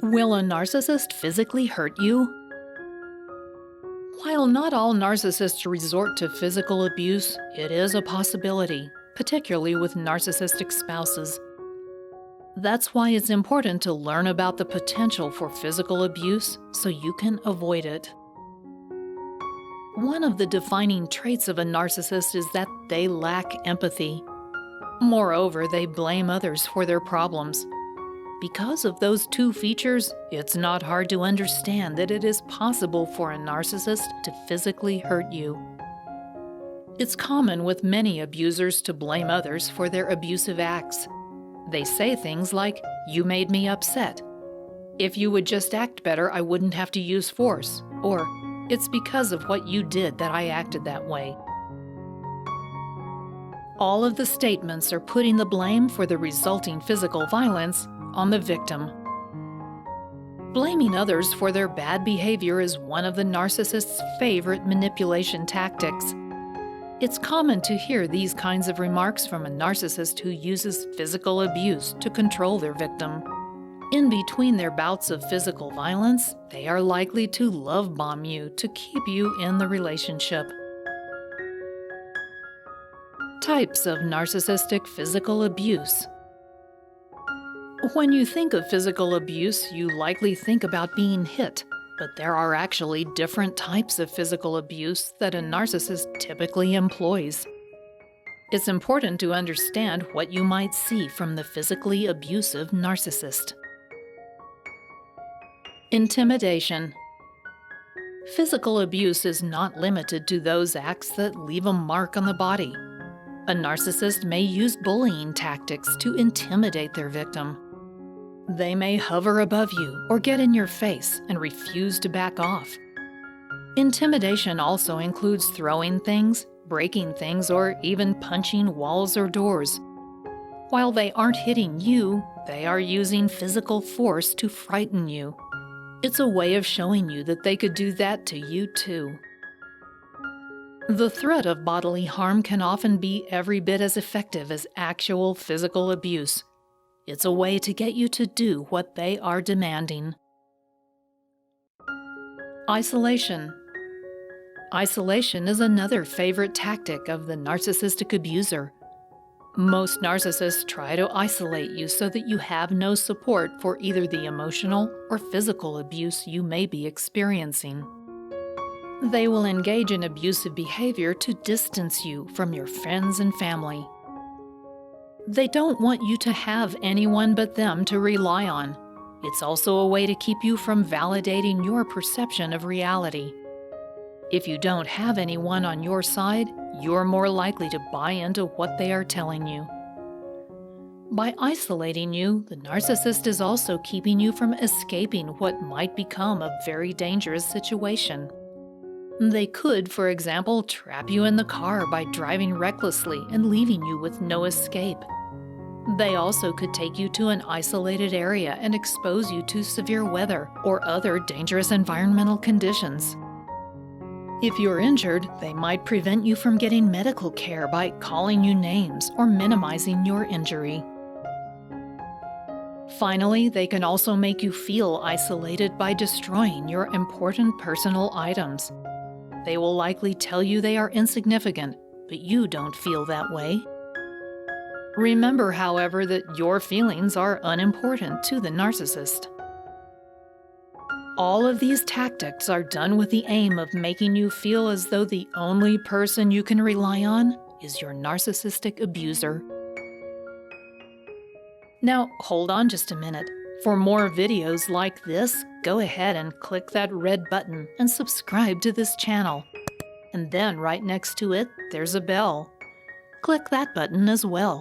Will a narcissist physically hurt you? While not all narcissists resort to physical abuse, it is a possibility, particularly with narcissistic spouses. That's why it's important to learn about the potential for physical abuse so you can avoid it. One of the defining traits of a narcissist is that they lack empathy. Moreover, they blame others for their problems. Because of those two features, it's not hard to understand that it is possible for a narcissist to physically hurt you. It's common with many abusers to blame others for their abusive acts. They say things like, "You made me upset." "If you would just act better, I wouldn't have to use force." Or, "It's because of what you did that I acted that way." All of the statements are putting the blame for the resulting physical violence on the victim. Blaming others for their bad behavior is one of the narcissist's favorite manipulation tactics. It's common to hear these kinds of remarks from a narcissist who uses physical abuse to control their victim. In between their bouts of physical violence, they are likely to love bomb you to keep you in the relationship. Types of narcissistic physical abuse. When you think of physical abuse, you likely think about being hit, but there are actually different types of physical abuse that a narcissist typically employs. It's important to understand what you might see from the physically abusive narcissist. Intimidation. Physical abuse is not limited to those acts that leave a mark on the body. A narcissist may use bullying tactics to intimidate their victim. They may hover above you or get in your face and refuse to back off. Intimidation also includes throwing things, breaking things, or even punching walls or doors. While they aren't hitting you, they are using physical force to frighten you. It's a way of showing you that they could do that to you too. The threat of bodily harm can often be every bit as effective as actual physical abuse. It's a way to get you to do what they are demanding. Isolation. Isolation is another favorite tactic of the narcissistic abuser. Most narcissists try to isolate you so that you have no support for either the emotional or physical abuse you may be experiencing. They will engage in abusive behavior to distance you from your friends and family. They don't want you to have anyone but them to rely on. It's also a way to keep you from validating your perception of reality. If you don't have anyone on your side, you're more likely to buy into what they are telling you. By isolating you, the narcissist is also keeping you from escaping what might become a very dangerous situation. They could, for example, trap you in the car by driving recklessly and leaving you with no escape. They also could take you to an isolated area and expose you to severe weather or other dangerous environmental conditions. If you're injured, they might prevent you from getting medical care by calling you names or minimizing your injury. Finally, they can also make you feel isolated by destroying your important personal items. They will likely tell you they are insignificant, but you don't feel that way. Remember, however, that your feelings are unimportant to the narcissist. All of these tactics are done with the aim of making you feel as though the only person you can rely on is your narcissistic abuser. Now, hold on just a minute. For more videos like this, go ahead and click that red button and subscribe to this channel. And then right next to it, there's a bell. Click that button as well.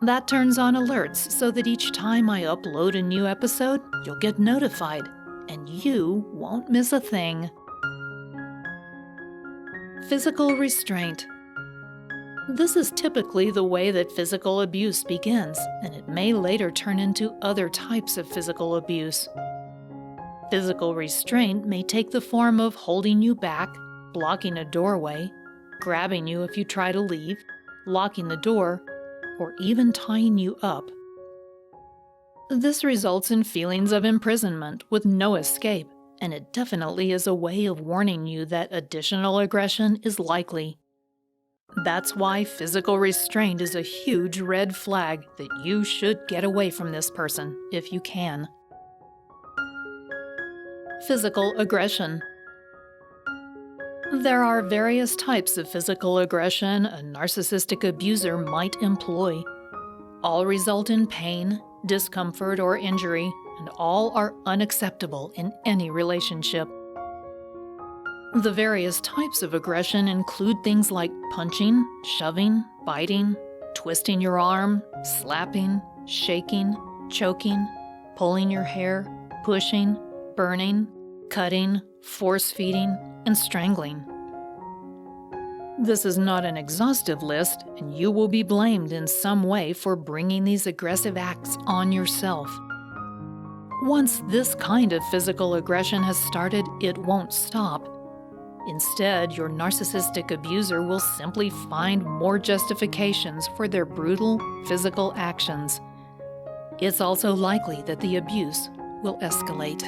That turns on alerts so that each time I upload a new episode, you'll get notified, and you won't miss a thing. Physical restraint. This is typically the way that physical abuse begins, and it may later turn into other types of physical abuse. Physical restraint may take the form of holding you back, blocking a doorway, grabbing you if you try to leave, locking the door, or even tying you up. This results in feelings of imprisonment with no escape, and it definitely is a way of warning you that additional aggression is likely. That's why physical restraint is a huge red flag that you should get away from this person if you can. Physical aggression. There are various types of physical aggression a narcissistic abuser might employ. All result in pain, discomfort, or injury, and all are unacceptable in any relationship. The various types of aggression include things like punching, shoving, biting, twisting your arm, slapping, shaking, choking, pulling your hair, pushing, burning, cutting, force-feeding, and strangling. This is not an exhaustive list, and you will be blamed in some way for bringing these aggressive acts on yourself. Once this kind of physical aggression has started, it won't stop. Instead, your narcissistic abuser will simply find more justifications for their brutal physical actions. It's also likely that the abuse will escalate.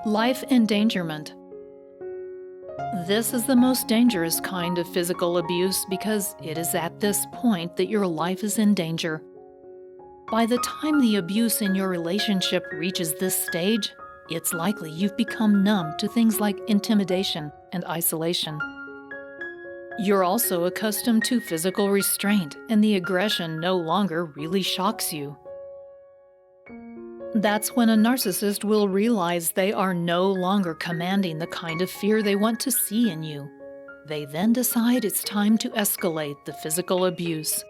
Life endangerment. This is the most dangerous kind of physical abuse because it is at this point that your life is in danger. By the time the abuse in your relationship reaches this stage, it's likely you've become numb to things like intimidation and isolation. You're also accustomed to physical restraint, and the aggression no longer really shocks you. That's when a narcissist will realize they are no longer commanding the kind of fear they want to see in you. They then decide it's time to escalate the physical abuse.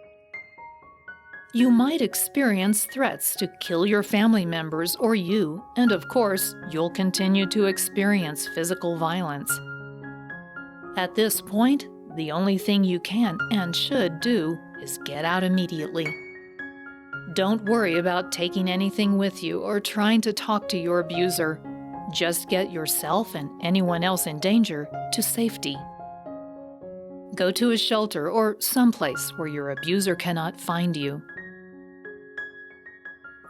You might experience threats to kill your family members or you, and of course, you'll continue to experience physical violence. At this point, the only thing you can and should do is get out immediately. Don't worry about taking anything with you or trying to talk to your abuser. Just get yourself and anyone else in danger to safety. Go to a shelter or someplace where your abuser cannot find you.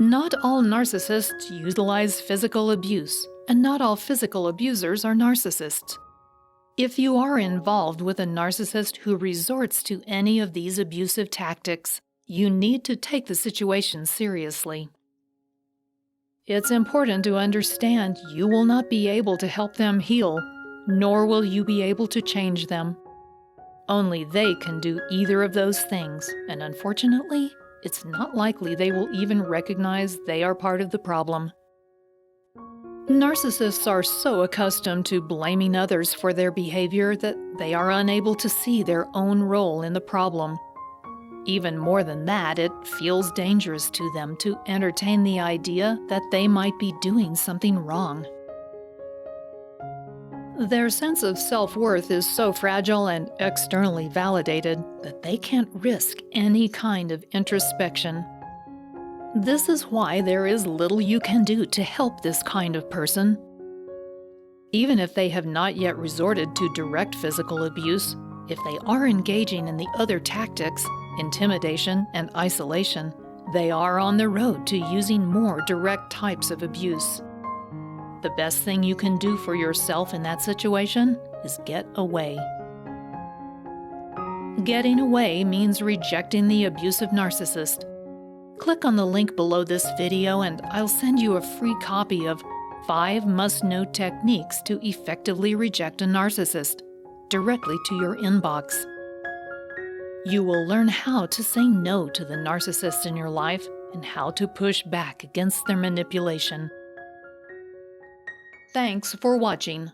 Not all narcissists utilize physical abuse, and not all physical abusers are narcissists. If you are involved with a narcissist who resorts to any of these abusive tactics, you need to take the situation seriously. It's important to understand you will not be able to help them heal, nor will you be able to change them. Only they can do either of those things, and unfortunately, it's not likely they will even recognize they are part of the problem. Narcissists are so accustomed to blaming others for their behavior that they are unable to see their own role in the problem. Even more than that, it feels dangerous to them to entertain the idea that they might be doing something wrong. Their sense of self-worth is so fragile and externally validated that they can't risk any kind of introspection. This is why there is little you can do to help this kind of person. Even if they have not yet resorted to direct physical abuse, if they are engaging in the other tactics, intimidation and isolation, they are on the road to using more direct types of abuse. The best thing you can do for yourself in that situation is get away. Getting away means rejecting the abusive narcissist. Click on the link below this video and I'll send you a free copy of 5 must-know techniques to effectively reject a narcissist directly to your inbox. You will learn how to say no to the narcissist in your life and how to push back against their manipulation. Thanks for watching.